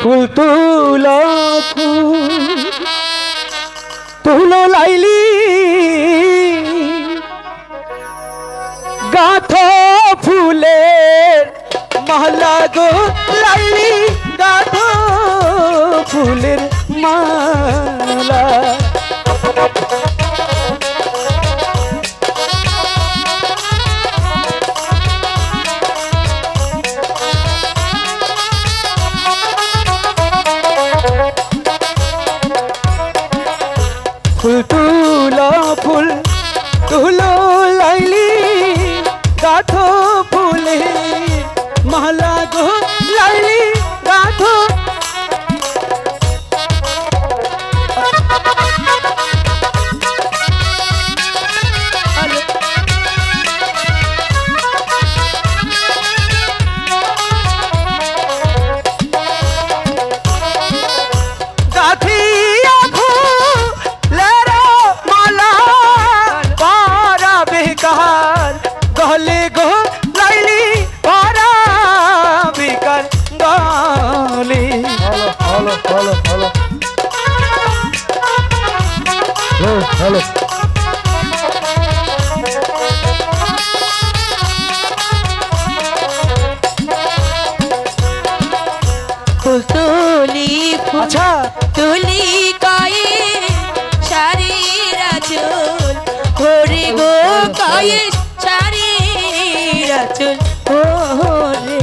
ফুল তুলো ফুল তুলো লাইলি গাথো ফুলের মালা গো লাইলি গাথো ফুলের মালা फूल तुलो लाइली गाथो फूले महला गो लाइली गाथो गले गो लाइली पारा बिकर गली हेलो हेलो हेलो हेलो तुली अच्छा तुली काये शरीर चूल होरे गो काये चल हो रे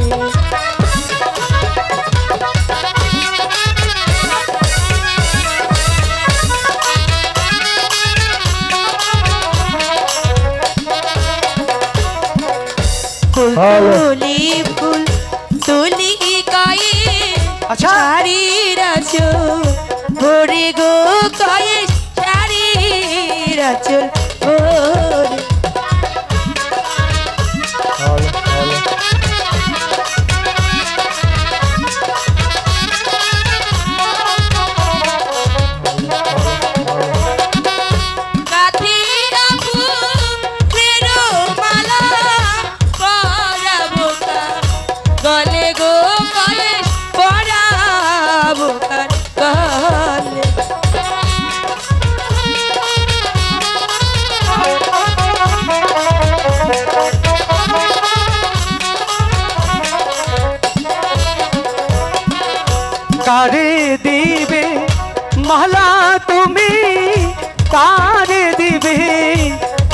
तुली फूल तुली काये चारी राचो होरे गो काये चारी राचो हो रे गले गो गले पड़ा बुकर गले कारे दीबे महला तुमी कारे दीबे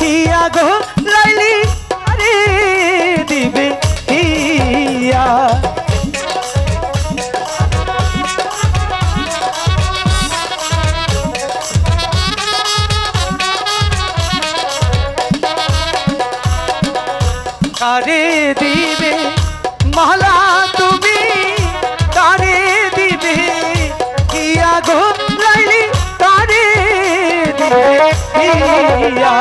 किया गो लाइली कारे दीबे किया कारे दीबे महला तुमी कारे दीबे किया गो लाइली कारे दीबे किया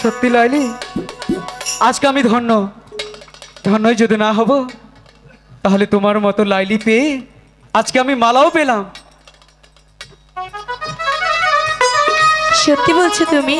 সত্যি লাইলি, আজকে আমি ধন্য। ধন্যই যদি না হব, তাহলে তোমার মতো লাইলি পেয়ে আজকে আমি মালাও পেলাম। সত্যি বলছো তুমি?